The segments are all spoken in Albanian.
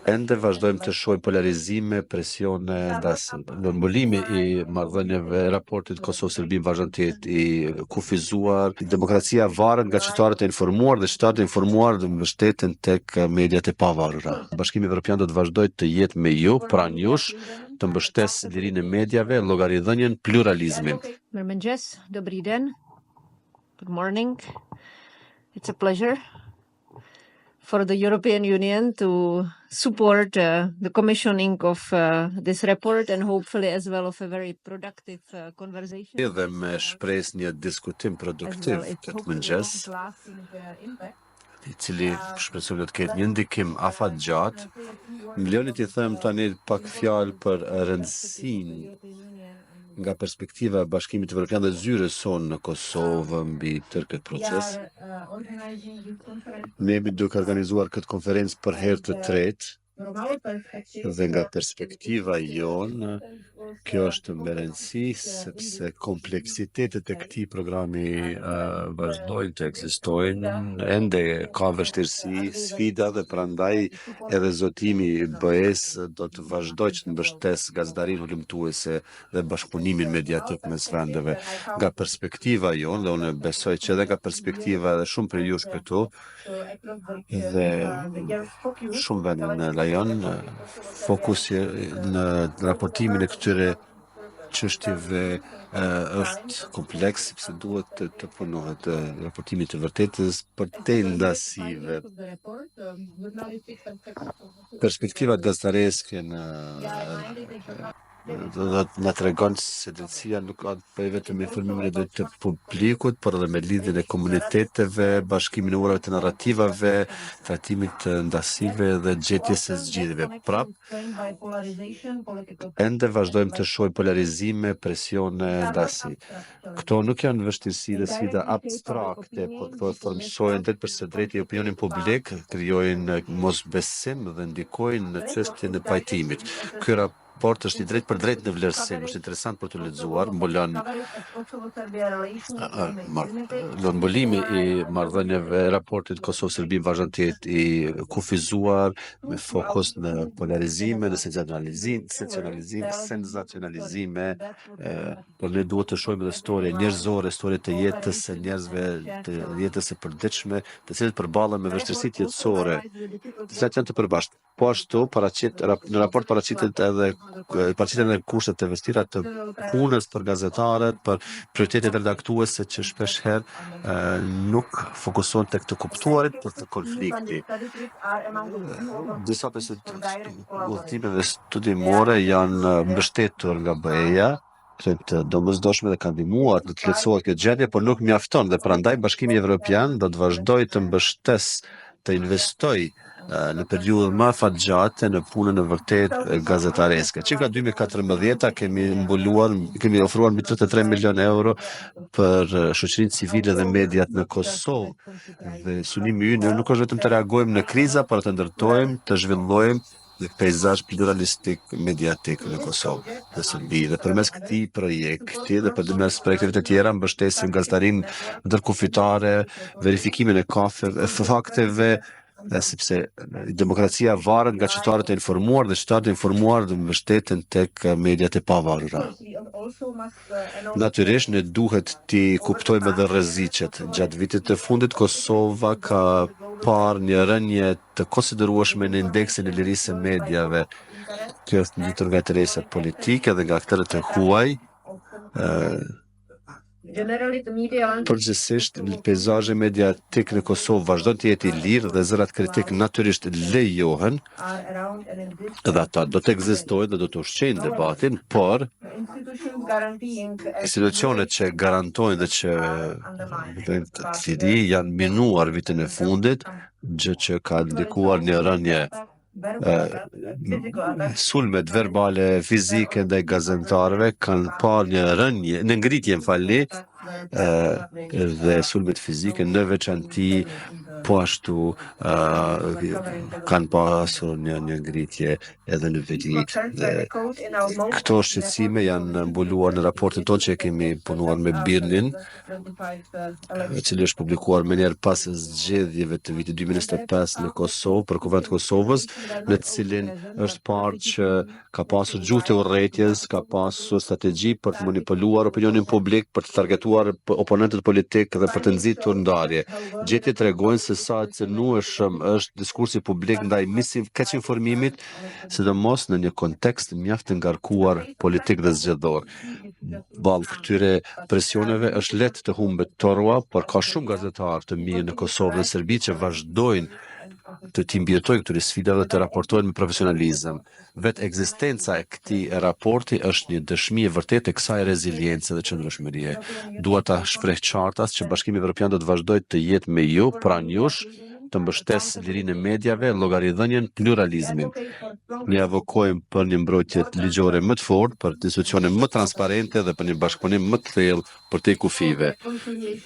Ende vazhdojmë të shohim polarizime, presione, mbulimi i marrëdhënieve, raportit Kosovë-Serbi vazhdon të jetë i kufizuar. Demokracia varet nga qytetarët e informuar dhe qytetarët e informuar mbështeten tek mediat e pavarura. Bashkimi Evropian do të vazhdojë të jetë me ju, pranë jush, të mbështesë lirinë e mediave, llogaridhënien, pluralizmin. Mirëmëngjes, dobri den. Good morning. It's a pleasure for the European Union to support the commissioning of this report and hopefully as well of a very productive conversation. Dhe me shpresë një diskutim produktiv këtë mëngjes, i cili shpresojmë të ketë një ndikim afatgjatë. Milionit I them tani pak fjalë për rëndësinë nga perspektiva e Bashkimit Evropian dhe zyrës sonë në Kosovë mbi tërë këtë proces. Ne jemi duke organizuar këtë konferencë për herë të tretë dhe nga perspektiva jonë, kjo është me rëndësi sepse kompleksitetet e këtij programi vazhdojnë të ekzistojnë, ende ka vështirësi, sfida dhe prandaj edhe zotimi I BE-s do të vazhdojë që të mbështesë gazetarinë hulumtuese dhe bashkëpunimin mediatik mes vendeve. Nga perspektiva jonë, dhe unë besoj që edhe nga perspektiva edhe shumë për jush këtu, dhe shumë vende në rajon, fokusi në raportimin e këtyre çështjeve është kompleks, sepse duhet të punohet raportimi të vërtetës për te ndasive. Perspektivat gazetareske na tregon se drejtësia nuk ka për vetëm informimin e drejtë të publikut, por edhe me lidhjen e komuniteteve, bashkimin e urave të narrativave, trajtimit të ndasive dhe gjetjes së zgjidhjeve. Prap, ende vazhdojmë të shohim polarizime, presione, ndasi. Këto nuk janë vështirësi dhe sfida abstrakte, por këto formsojnë drejtpërsë drejt I opinionin publik, krijojnë mosbesim dhe ndikojnë në çështjen e pajtimit. Ky raport është I drejt për drejt në vlerësim, është interesant për të lexuar, mbulon mbulimi I marrëdhënieve, raportit Kosovë-Serbi vazhdon të jetë I kufizuar, me fokus në polarizime, në senzacionalizime, por ne duhet të shohim edhe historie njerëzore, historie të jetës së njerëzve, të jetës së përditshme, të cilët përballen me vështirësitë jetësore, të cilat janë të përbashkëta. Po ashtu, në raport paraqitet edhe kushtet e vështira të punës për gazetarët, për prioritetet redaktuese që shpesh herë nuk fokusohen tek të kuptuarit, por të konflikti. Disa pjesë të udhëtimeve studimore janë mbështetur nga BE-ja, të domosdoshme dhe kanë ndihmuar të lehtësohet kjo gjendje, por nuk mjafton dhe prandaj Bashkimi Evropian do të vazhdojë të mbështesë, të investojë në periudhën më afatgjate në punën e vërtet gazetareske. Që nga 2014 kemi ofruar mbi 33 milion euro për shoqërinë civile dhe mediat në Kosovë. Dhe synimi ynë nuk është vetëm të reagojmë në kriza, por të ndërtojmë, të zhvillojmë një peizazh pluralistik mediatik në Kosovë dhe Serbi. Dhe përmes këtij projekti dhe përmes projekteve të tjera mbështesim gazetarinë ndërkufitare, verifikimin e fakteve, sepse demokracia varet nga qytetarët e informuar dhe qytetarët e informuar mbështeten tek mediat e pavarura. Natyrisht ne duhet të kuptojmë edhe rreziqet. Gjatë vitit të fundit Kosova ka parë një rënje të konsiderueshme në indeksin e lirisë së mediave. Kjo është nditur nga interesat politike dhe nga aktorët e huaj. Përgjithsisht, peizazhi mediatik në Kosovë vazhdon të jetë I lirë dhe zërat kritik natyrisht lejohen, dhe ata do të ekzistojnë dhe do të ushqejnë debatin, por institucionet që garantojnë dhe që të liri janë minuar vitin e fundit, gjë që ka ndikuar një rënje sulmet verbale, fizike ndaj gazetarëve kanë parë një rënje, në ngritje dhe sulmet fizike në veçanti Po ashtu kanë pasur një ngritje edhe në veli. Këto shqetësime janë mbuluar në raportin tonë që kemi punuar me Birnin, i cili është publikuar më njerë pas zgjedhjeve të vitit 2025 në Kosovë për Kuvendin e Kosovës, në të cilin është parë që ka pasur gjuhë të urrëties, ka pasur strategji për të manipuluar opinionin publik, për të targetuar oponentët politik dhe për të nxitur ndarje. Gjetjet tregojnë se sa e cënueshëm është diskursi publik ndaj keq informimit, sidomos në një kontekst mjaft të ngarkuar politik dhe zgjedhor. Ballë këtyre presioneve është lehtë të humbet torua, por ka shumë gazetarë të mirë në Kosovë dhe Serbi që vazhdojnë të mbijetojnë këtyre sfidave dhe të raportojnë me profesionalizëm. Vetë ekzistenca e këtij raporti është një dëshmi e vërtetë e kësaj reziliencë dhe qëndrueshmërie. Dua ta shpreh qartas që Bashkimi Evropian do të vazhdojë të jetë me ju, pranë jush, të mbështes lirinë e mediave, llogaridhënien, pluralizmin. Ne avokojmë për një mbrojtje ligjore më të fortë, për institucione më transparente dhe për një bashkëpunim më të thellë për te kufive.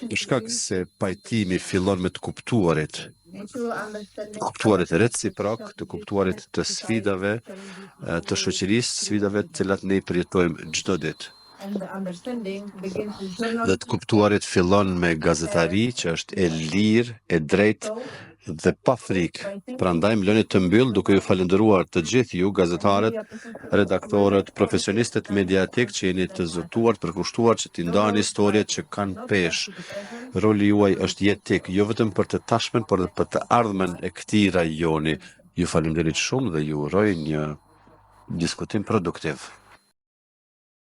Për shkak se pajtimi fillon me të kuptuarit reciprok, të kuptuarit të sfidave të shoqërisë, sfidave të cilat ne i përjetojmë çdo ditë. Dhe të kuptuarit fillon me gazetari që është e lirë, e drejtë dhe pa frikë. Prandaj mbyloni të mbyll duke ju falendëruar të gjithë ju, gazetarët, redaktorët, profesionistët mediatik që jeni të zotëtuar, të përkushtuar që t'i ndani historiet që kanë peshë. Roli juaj është jetik, jo vetëm për të tashmen, por edhe për të ardhmen e këtij rajoni. Ju falenderit shumë dhe ju uroj një diskutim produktiv.